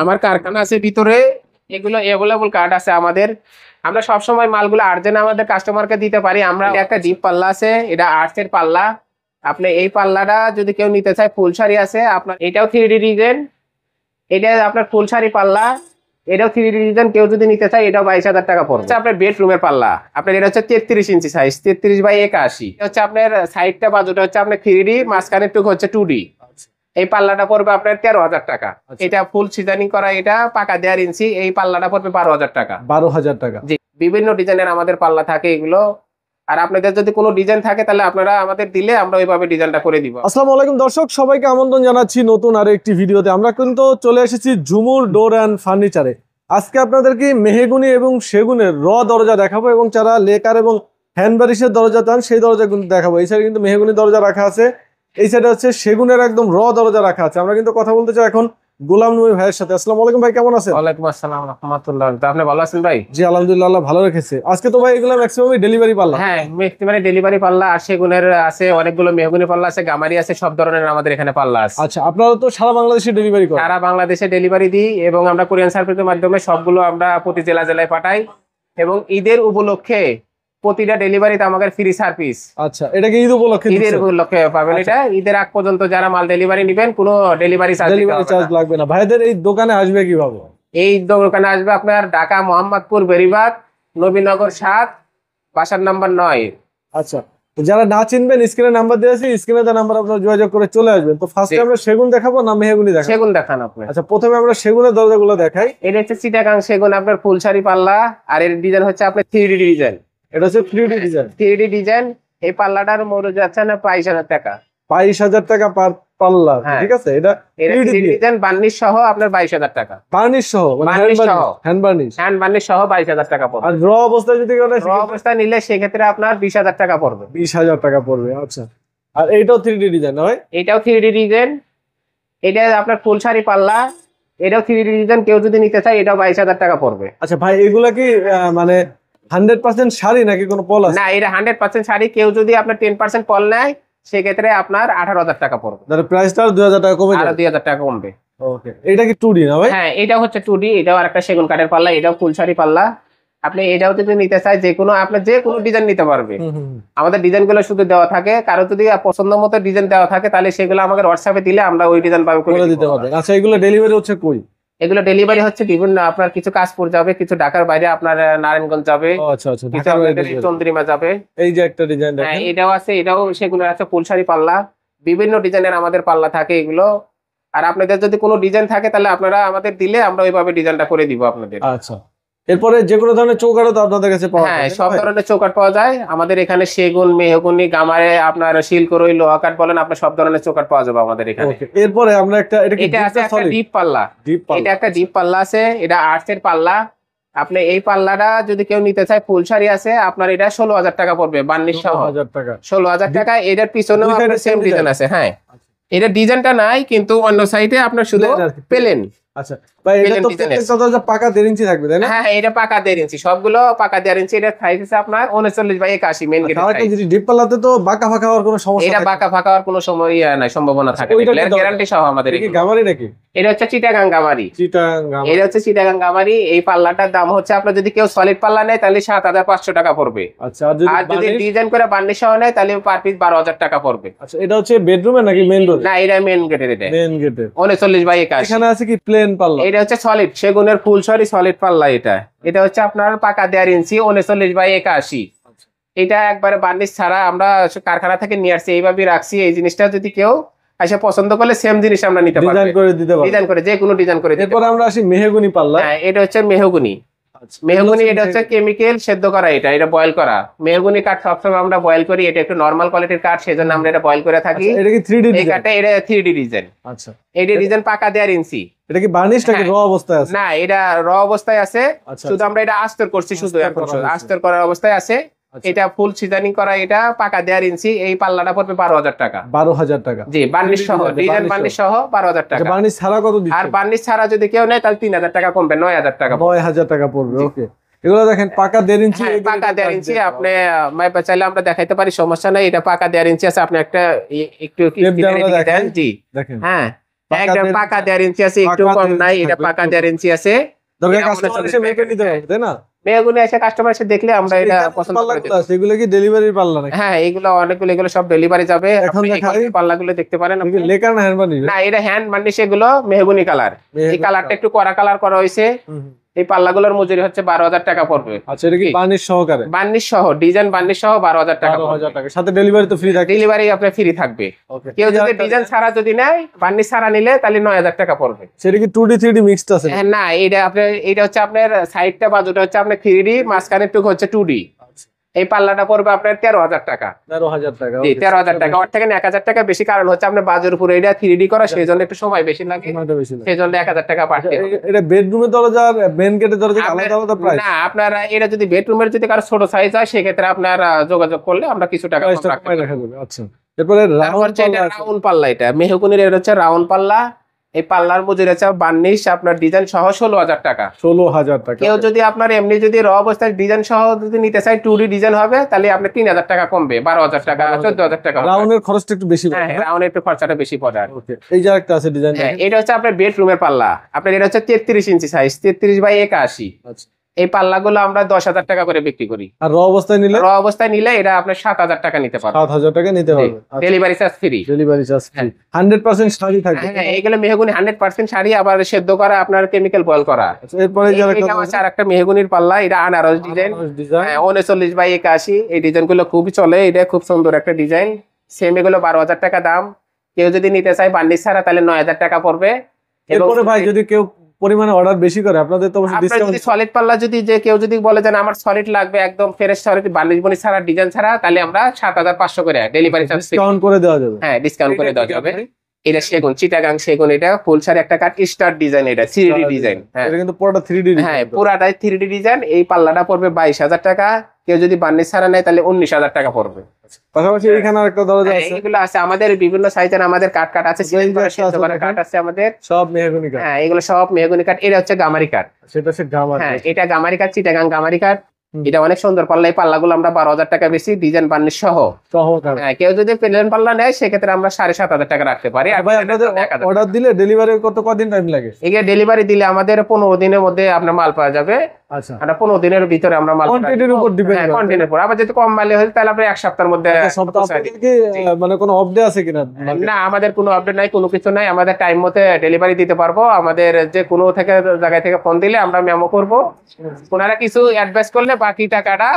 আমার কারখানা আছে ভিতরে, এগুলো অ্যাভেলেবল কার্ড আছে আমাদের। আমরা সবসময় মালগুলো আর্জেন্ট আমাদের কাস্টমারকে দিতে পারি। আমরা একটা ডিপ পাল্লা আছে, এটা আর্টসের পাল্লা। আপনি এই পাল্লাটা যদি কেউ নিতে চায়, ফুল শাড়ি আছে আপনার, এটাও 3D ডিজাইন। এটা আপনার ফুল শাড়ি পাল্লা, এটাও 3D ডিজাইন। কেউ যদি নিতে চায় এটাও 22,000 টাকা পড়বে। আপনার বেডরুমের পাল্লা, আপনার এটা হচ্ছে 33 ইঞ্চি সাইজ, 33/81 হচ্ছে আপনার সাইডটা, বাজুটা হচ্ছে আপনার 3D, মাঝখানের টুকু হচ্ছে 2D। এই পাল্লাটা পড়বে আপনার 13,000 টাকা। এটা ফুল সিজনিং করা, এটা পাকা 1.5 ইঞ্চি। এই পাল্লাটা পড়বে 12,000 টাকা। 12,000 টাকা। জি, বিভিন্ন ডিজাইনের আমাদের পাল্লা থাকে এগুলো। আর আপনাদের যদি কোনো ডিজাইন থাকে তাহলে আপনারা আমাদের দিলে আমরা ওইভাবে ডিজাইনটা করে দিব। আসসালামু আলাইকুম দর্শক, সবাইকে আমন্ত্রণ জানাচ্ছি নতুন আরো একটি ভিডিওতে। আমরা কিন্তু চলে এসেছি ঝুমুর ডোর অ্যান্ড ফার্নিচারে। আজকে আপনাদেরকে মেহগনি এবং সেগুনের দরজা দেখাবো, এবং যারা লেকার এবং হ্যান্ড বারিশের দরজা চান সেই দরজা কিন্তু দেখাবো। এই সাইডে কিন্তু মেহগনি দরজা রাখা আছে, এই সাইডে হচ্ছে সেগুনের একদম দরজা রাখা আছে। আমরা কিন্তু কথা বলতে চাই এখন গোলাম নবী ভাইয়ের সাথে। আসসালামু আলাইকুম ভাই, কেমন আছেন? ওয়ালাইকুম আসসালাম ওয়া রাহমাতুল্লাহ। আপনি ভালো আছেন ভাই? জি আলহামদুলিল্লাহ, আল্লাহ ভালো রেখেছে। আজকে তো ভাই এগুলো ম্যাক্সিমাম ডেলিভারি পাল্লা। হ্যাঁ, মানে ডেলিভারি পাল্লা আর সেগুনের আছে, অনেকগুলো মেহগনি পাল্লা আছে, গামারি আছে, সব ধরনের আমাদের এখানে পাল্লা আছে। আচ্ছা, আপনারা তো সারা বাংলাদেশে ডেলিভারি করেন? সারা বাংলাদেশে ডেলিভারি দিই, এবং আমরা কুরিয়ার সার্ভিসের মাধ্যমে সবগুলো আমরা প্রতি জেলায় পাঠাই। এবং ঈদের উপলক্ষে প্রতিটা ডেলিভারিতে আমাদের ফ্রি সার্ভিস। আচ্ছা, এটা কি ঈদ উপলক্ষে? ঈদের উপলক্ষে পাবেন এটা। ঈদের আগ পর্যন্ত যারা মাল ডেলিভারি নেবেন কোনো ডেলিভারি চার্জ লাগবে না। ভাইদের এই দোকানে আসবে কিভাবে? এই দোকানে আসবে আপনার ঢাকা মোহাম্মদপুর বেরিবাগ, নবীনগর 7, বাসার নাম্বার 9। আচ্ছা, যারা না চিনবেন স্ক্রিনে নাম্বার দেওয়া আছে, স্ক্রিনে দেওয়া নাম্বার আপনারা যোগাযোগ করে চলে আসবেন। তো ফার্স্টে আমরা সেগুন দেখাবো না মেহগনি দেখাবো? সেগুন দেখান আপনি। আচ্ছা, প্রথমে আমরা সেগুনের দরজাগুলো দেখাই। এটা হচ্ছে চিটাগাং সেগুন, আপনার ফুলশাড়ি পাল্লা। আর এর ডিজাইন হচ্ছে আপনার 3D ডিজাইন। এটা হচ্ছে 3D ডিজাইন। 3D design. এই পাল্লাটার মূল্য যাচ্ছে না 22,000 টাকা। 22,000 টাকা পার পাল্লা, ঠিক আছে? এটা 3D ডিজাইন বার্নিশ সহ আপনার 22,000 টাকা। বার্নিশ সহ, মানে হ্যান্ড বার্নিশ সহ 22,000 টাকা পড়বে। আর র অবস্থায় যদি অবস্থায় নিলে সেক্ষেত্রে আপনার 20,000 টাকা পড়বে। 20,000 টাকা পড়বে। আচ্ছা, আর এইটাও 3D ডিজাইন হয়? এটাও 3D ডিজাইন। এটা আপনার ফুলশাড়ি পাল্লা, এটাও 3D ডিজাইন। কেউ যদি নিতে চায় এটাও 22,000 টাকা পড়বে। আচ্ছা ভাই, এগুলা কি মানে 100% শাড়ি নাকি কোনো পল আছে? না, এটা 100% শাড়ি। কেউ যদি আপনার 10% পল নেয় সেক্ষেত্রে আপনার 18,000 টাকা পড়বে। তাহলে প্রাইসটা 2,000 টাকা কমে যাবে। 2,000 টাকা কমবে। ওকে, এটা কি 2D না ভাই? হ্যাঁ, এটাও হচ্ছে 2D। এটাও আরেকটা সেগুন কাঠের পাল্লা, এটাও ফুলশাড়ি পাল্লা। আপনি এটাও যদি নিতে চায় আপনার যে কোনো ডিজাইন নিতে পারবে। আমাদের ডিজাইনগুলো শুধু দেওয়া থাকে। কারো যদি পছন্দ মতো ডিজাইন দেওয়া থাকে তাহলে সেগুলো আমাদের হোয়াটসঅ্যাপে দিলে আমরা ওই ডিজাইন পাবো করে দিতে পারবো। আচ্ছা, এগুলো ডেলিভারি হচ্ছে কই? এগুলো ডেলিভারি হচ্ছে বিভিন্ন, আপনার কিছু কাশপুর যাবে, কিছু ঢাকার বাইরে আপনার নারায়ণগঞ্জ যাবে। আচ্ছা আচ্ছা, ঢাকার বাইরে চন্দ্রিমা যাবে। এই যে একটা ডিজাইন দেখেন, হ্যাঁ এটাও আছে, এটাও সেগুলোর আছে ফুলশাড়ি পাল্লা। বিভিন্ন ডিজাইনের আমাদের পাল্লা থাকে এগুলো। আর আপনাদের যদি কোনো ডিজাইন থাকে তাহলে আপনারা আমাদের দিলে আমরা ওইভাবে ডিজাইনটা করে দিব আপনাদের। আচ্ছা, এরপরে যে কোনো ধরনের চৌকাঠও তো আপনাদের কাছে পাওয়া যায়? হ্যাঁ, সব ধরনের চৌকাঠ পাওয়া যায় আমাদের এখানে। সেগুন, মেহগনি, গামারে, আপনার শিলকরই, লোহা কাঠ বলেন, আপনার সব ধরনের চৌকাঠ পাওয়া যাবে আমাদের এখানে। এরপরে আমরা এটা আছে একটা ডিপ পাল্লা। এটা একটা ডিপ পাল্লা আছে, এটা আর্টসের পাল্লা। আপনি এই পাল্লাটা যদি কেউ নিতে চায়, ফুলশাড়ি আছে আপনার, এটা 16,000 টাকা পড়বে বার্নিশ সহ। 16,000 টাকা। এটার পিছনেও আপনার সেম ডিজাইন আছে। হ্যাঁ, এটা ডিজাইনটা নাই, কিন্তু অন্য সাইডে আপনার শুধু প্লেন। আচ্ছা ভাই, এটা তো প্রত্যেকটা দরজা পাকা 1.5 ইঞ্চি থাকবে তাই না? হ্যাঁ, এটা পাকা 1.5 ইঞ্চি, সবগুলো পাকা 1.5 ইঞ্চি। এটা সাইজ আছে আপনার 39/81 মেইন গেট সাইজ। ডিপ পাল্লাতে তো বাঁকা ফাঁকা হওয়ার কোনো সমস্যা? এটা বাঁকা ফাঁকা হওয়ার কোনো সম্ভাবনা থাকে না। এর গ্যারান্টি সহ আমাদের। এটা কি গামারি নাকি? এটা হচ্ছে চিটাগাং গামারি। এটা হচ্ছে চিটাগাং গামারি। এই পাল্লাটার দাম হচ্ছে, আপনার যদি কেউ সলিড পাল্লা নেয় তাহলে 7,500 টাকা পড়বে। আচ্ছা, আর যদি ডিজাইন করে বার্নিশ সহ নেয় তাহলে পার পিস 12,000 টাকা পড়বে। আচ্ছা, এটা হচ্ছে বেডরুমে নাকি মেইন ডোর? না, এটা মেইন গেটের। এটা মেইন গেটের 39/81। এখানে আছে কি প্লেন পাল্লা? এটা হচ্ছে সলিড সেগুনের ফুলশাড়ি সলিড পাল্লা। এটা হচ্ছে আপনার পাকা 1.5 ইঞ্চি, 39/81। এটা একবারে বার্নিশ ছাড়া আমরা কারখানা থেকে নিয়ে আসছি, এইভাবে রাখছি। এই জিনিসটা যদি কেউ এসে পছন্দ করলে সেম জিনিস আমরা নিতে পারবো, ডিজাইন করে যে কোনো ডিজাইন করে। এরপর আমরা আসি মেহগনি পাল্লা। হ্যাঁ, এটা হচ্ছে মেহগনি। মেহগনি, এটা হচ্ছে কেমিক্যাল সেদ্ধ করা। এটা বয়েল করা মেহগনি কাঠ। সবসময় আমরা বয়েল করি। এটা একটু নরমাল কোয়ালিটির কাঠ, সেজন্য আমরা এটা বয়েল করে থাকি। এটা কি 3D এই কাঠটা, এটা 3D ডিজাইন। আচ্ছা, এই ডিজাইন পাকা 1.5 ইঞ্চি। এটা কি বার্নিশ নাকি র অবস্থায় আছে? না, এটা র অবস্থায় আছে। শুধু আমরা এটা আস্তর করছি, শুধু এখন আস্তর করার অবস্থায় আছে। এটা ফুল সিজনিং করা, এটা পাকা 1.5 ইঞ্চি। এই পাল্লাটা পড়বে 12,000 টাকা। 12,000 টাকা? জি, বার্নিশ সহ, ডিজাইন বার্নিশ সহ 12,000 টাকা। বার্নিশ ছাড়া কত দিচ্ছেন? আর বার্নিশ ছাড়া যদি কেউ নেয় তাহলে 3,000 টাকা কমবে, 9,000 টাকা। 9,000 টাকা পড়বে। ওকে, এগুলো দেখেন পাকা 1.5 ইঞ্চি। পাকা 1.5 ইঞ্চি। আপনি চাইলে আমরা দেখাইতে পারি, সমস্যা নাই। এটা পাকা 1.5 ইঞ্চি আছে। আপনি একটা একটু দেন। জি দেখেন। হ্যাঁ, একদম পাকা 1.5 ইঞ্চি আছে, একটু কম নাই, এটা পাকা 1.5 ইঞ্চি আছে। দরকার কাস্টমার এসে মেপে নিতে পারবে, তাই না? মেহগনি এসে কাস্টমার এসে দেখলে আমরা এটা পছন্দ করে দেব। সেগুলো কি ডেলিভারি পাল্লা নাকি? হ্যাঁ, এগুলো অনেকগুলো, এগুলো সব ডেলিভারি যাবে। এখন আপনি দেখাই এই পাল্লাগুলো দেখতে পারেন। লেকার না হ্যান্ড বানিশ? না, এটা হ্যান্ড বার্নিশ, এগুলো মেহগনি কালার। এই কালারটা একটু কড়া কালার করা হয়েছে। এই পাল্লাগুলোর মজুরি হচ্ছে 12,000 টাকা পড়বে। আচ্ছা, এটা কি বার্নিশ সহকারে? বার্নিশ সহ, ডিজাইন বার্নিশ সহ 12,000 টাকা। 12,000 টাকা, সাথে ডেলিভারি তো ফ্রি থাকে? ডেলিভারি আপনার ফ্রি থাকবে। কেউ যদি ডিজাইন ছাড়া যদি নেয়, বার্নিশ ছাড়া নিলে তাহলে 9,000 টাকা পড়বে। সেটা কি 2D 3D মিক্সড আছে? না, এটা আপনার, এটা হচ্ছে আপনার সাইডটা বাজুটা হচ্ছে আপনার 3D, মাঝখানে টুকু হচ্ছে 2D। এই পাল্লাটা পড়বে আপনার 13,000 টাকা। 13,000 টাকা? জি, 13,000 টাকা। ওর থেকে 1,000 টাকা বেশি, কারণ হচ্ছে আপনার বাজুর উপরে এটা 3D করা, সেই জন্য একটু সময় বেশি লাগে, সেই জন্য 1,000 টাকা পাঠিয়ে। এটা বেডরুমের দরজা, মেন গেটের দরজা আলাদা আলাদা প্রাইস? না, আপনারা এটা যদি বেডরুমের যদি কারো ছোট সাইজ হয়, সেক্ষেত্রে আপনারা যোগাযোগ করলে আমরা কিছু টাকা কম রাখতে পারবো। আচ্ছা, এরপরে রাউন্ড পাল্লা, এটা মেহগনির, এটা হচ্ছে রাউন্ড পাল্লা। এই পাল্লার মজুরি আছে বার্নিশ আপনার ডিজাইন সহ 16,000 টাকা। 16,000 টাকা। কেউ যদি আপনার এমনি যদি র অবস্থায় ডিজাইন সহ যদি নিতে চাই, 2D ডিজাইন হবে, তাহলে আপনি 3,000 টাকা কমবে, 12,000 টাকা, 14,000 টাকা। রাউন্ডের খরচটা একটু বেশি পড়ে। হ্যাঁ, রাউন্ডের একটু খরচাটা বেশি পড়ে। এই যে একটা আছে ডিজাইন, এটা হচ্ছে আপনার বেডরুমের পাল্লা। আপনার এটা হচ্ছে 33 ইঞ্চি সাইজ, 33/81। আচ্ছা, এই পাল্লাগুলো আমরা 10,000 টাকা করে বিক্রি করি। আর র অবস্থায় নিলে? র অবস্থায় নিলে এটা আপনার 7,000 টাকা নিতে পারবেন। 7,000 টাকা নিতে পারবেন। Delivery charge free. Delivery charge free. 100% sari থাকবে? হ্যাঁ, এগুলো মেহগনি 100% শাড়ি, আবার সেদ্ধ করা, আপনার কেমিক্যাল বয়েল করা। এরপরে এটা আছে আরেকটা মেহগনির পাল্লা, এটা আনারস ডিজাইন, 39/81। এই ডিজাইন গুলো খুবই চলে, এটা খুব সুন্দর একটা ডিজাইন। সেম এগুলো 12,000 টাকা দাম। কেউ যদি নিতে চায় বার্নিশ ছাড়া, তাহলে 9,000 টাকা পড়বে। এরপরে ভাই যদি কেউ পরিমাণে অর্ডার বেশি করে, আপনাদের তো অবশ্যই ডিসকাউন্ট। যদি সলিড পাল্লা যদি যে কেউ যদি বলে যে আমার সলিড লাগবে, একদম ফ্রেশ সলিড, বার্নিশ বনি ছাড়া, ডিজাইন ছাড়া, তাহলে আমরা 7,500 করে ডেলিভারি চার্জ ডিসকাউন্ট করে দেওয়া যাবে। হ্যাঁ, ডিসকাউন্ট করে দেওয়া যাবে। এটা সেগুন, চিটাগাং সেগুন, এটা ফুলসারি একটা কাঠ, স্টার ডিজাইন, এটা 3D ডিজাইন। হ্যাঁ, এটা কিন্তু পুরোটা 3D। হ্যাঁ, পুরাটাই 3D ডিজাইন। এই পাল্লাটা পড়বে 22,000 টাকা। কেউ যদি বার্নিশ ছাড়া নেয়, তাহলে 19,000 টাকা পড়বে। পাশাপাশি এখানে আরেকটা দরজা আছে। এগুলো আছে আমাদের বিভিন্ন সাইজের, আমাদের কাঠ আছে, কাঠ আছে আমাদের, সব মেহগনি কাঠ। হ্যাঁ, এগুলো সব মেহগনি কাঠ। এটা হচ্ছে গামারি কাঠ। সেটা হচ্ছে গামারি। হ্যাঁ, এটা গামারি কাঠ, চিটাগাং গামারি কাঠ। এটা অনেক সুন্দর পাল্লা। এই পাল্লাগুলো আমরা 12,000 টাকা বেশি, ডিজাইন বার্নিশ সহ। হ্যাঁ, কেউ যদি প্লেন পাল্লা নেয়, সেক্ষেত্রে আমরা 7,500 টাকা রাখতে পারি। আর ভাই আপনাদের অর্ডার দিলে ডেলিভারি কতদিন টাইম লাগে? এগুলো ডেলিভারি দিলে আমাদের 15 দিনের মধ্যে আপনার মাল পাওয়া যাবে। আচ্ছা, আমরা 15 দিনের ভিতরে আমরা মাল কোয়ান্টিটির উপর ডিপেন্ড করে। কোয়ান্টিটির উপর। আবার যদি কম মালে হয়, তাহলে আপনি এক সপ্তাহের মধ্যে। মানে কোনো আপডেট আছে কিনা? না, আমাদের কোনো আপডেট নাই, কোনো কিছু নাই। আমাদের টাইম মতে ডেলিভারি দিতে পারবো। আমাদের যে কোনো থেকে জায়গা থেকে ফোন দিলে আমরা মেমো করব। ওনারা কিছু অ্যাডভাইস করলে বাকি টাকাটা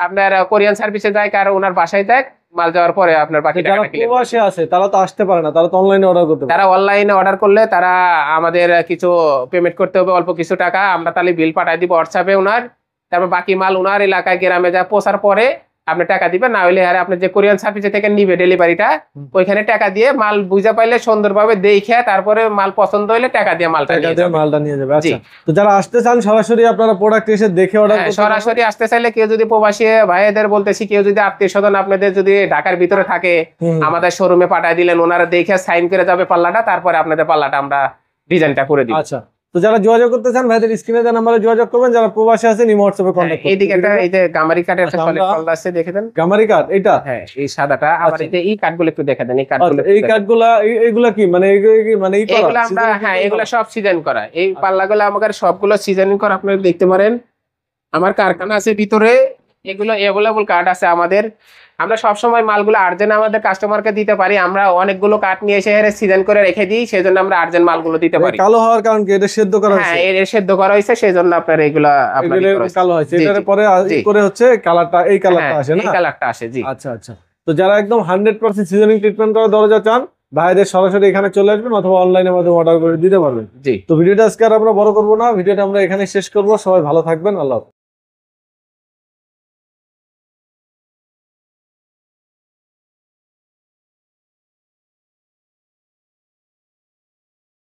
আপনার কোরিয়ান সার্ভিসে যায়, কার ওনার বাসায় দেয়, মাল যাওয়ার পরে আপনার বাকি টাকাটা ক্লিয়ার। প্রবাসী আছে, তারা তো আসতে পারে না, তারা তো অনলাইনে অর্ডার করতে পারে। তারা অনলাইনে অর্ডার করলে তারা আমাদের কিছু পেমেন্ট করতে হবে, অল্প কিছু টাকা। আমরা তাহলে বিল পাঠিয়ে দিব হোয়াটসঅ্যাপে ওনার। তারপর বাকি মাল ওনার এলাকায় গ্রামে যা পৌঁছার পরে আপনি টাকা দিবেন। না হলে আর আপনি যে কোরিয়ান সার্ভিসে থেকে নিবে ডেলিভারিটা, ওইখানে টাকা দিয়ে মাল বুঝা পাইলে সুন্দরভাবে দেখে, তারপরে মাল পছন্দ হইলে টাকা দিয়ে মালটা নিয়ে যাবে। আচ্ছা, তো যারা আসতে চান সরাসরি আপনারা প্রোডাক্ট এসে দেখে অর্ডার করতে পারেন। সরাসরি আসতে চাইলে, কেউ যদি প্রবাসী ভাইদের বলতেছি, কেউ যদি আত্মীয় স্বজন আপনাদের যদি ঢাকার ভিতরে থাকে, আমাদের শোরুমে পাঠিয়ে দিলেন, ওনারা দেখে সাইন করে যাবে পাল্লাটা, তারপরে আপনাদের পাল্লাটা আমরা ডিজাইনটা করে দিই। আচ্ছা, তো যারা যোগাযোগ করতে চান ভাইদের স্ক্রিনে দেওয়া নম্বরে যোগাযোগ করবেন। যারা প্রবাসী আছেন ইমো হোয়াটসঅ্যাপে কন্টাক্ট করবেন। এইদিকে একটা এই যে গামারি কাঠের একটা সলিড পাল্লা আছে, দেখে দেন। গামারি কাঠ এটা? হ্যাঁ, এই সাদাটা। আবার এই যে এই কাঠগুলো একটু দেখে দেন। এই কাঠগুলো, এই কাঠগুলা, এইগুলা কি মানে এগুলো আমরা, হ্যাঁ, এগুলো সব সিজন করা। এই পাল্লাগুলো আমাদের সবগুলো সিজনিং করা, আপনারা দেখতে পারেন। আমার কারখানা আছে ভিতরে, এগুলো অ্যাভেলেবল কাঠ আছে আমাদের। আমরা সবসময় মালগুলো আর্জেন্ট আমাদের কাস্টমারকে দিতে পারি। আমরা অনেকগুলো কাঠ নিয়ে এসে সিজন করে রেখে দিই, সেই জন্য আমরা আর্জেন্ট মালগুলো দিতে পারি। কালো হওয়ার কারণ কি? এটা সেদ্ধ করা হয়েছে। হ্যাঁ, এর সেদ্ধ করা হয়েছে, সেই জন্য আপনার এগুলা কালো হয়েছে। এটার পরে করে হচ্ছে কালারটা, এই কালারটা আসে না? এই কালারটা আসে, জি। আচ্ছা আচ্ছা, তো যারা একদম 100% সিজনিং ট্রিটমেন্ট করা দরজা চান, ভাইদের সরাসরি এখানে চলে আসবেন, অথবা অনলাইনের মাধ্যমে অর্ডার করে দিতে পারবেন। জি। তো ভিডিওটা আজকে আর আমরা বড় করবো না, ভিডিওটা আমরা এখানে শেষ করবো। সবাই ভালো থাকবেন, আল্লাহ হাফেজ।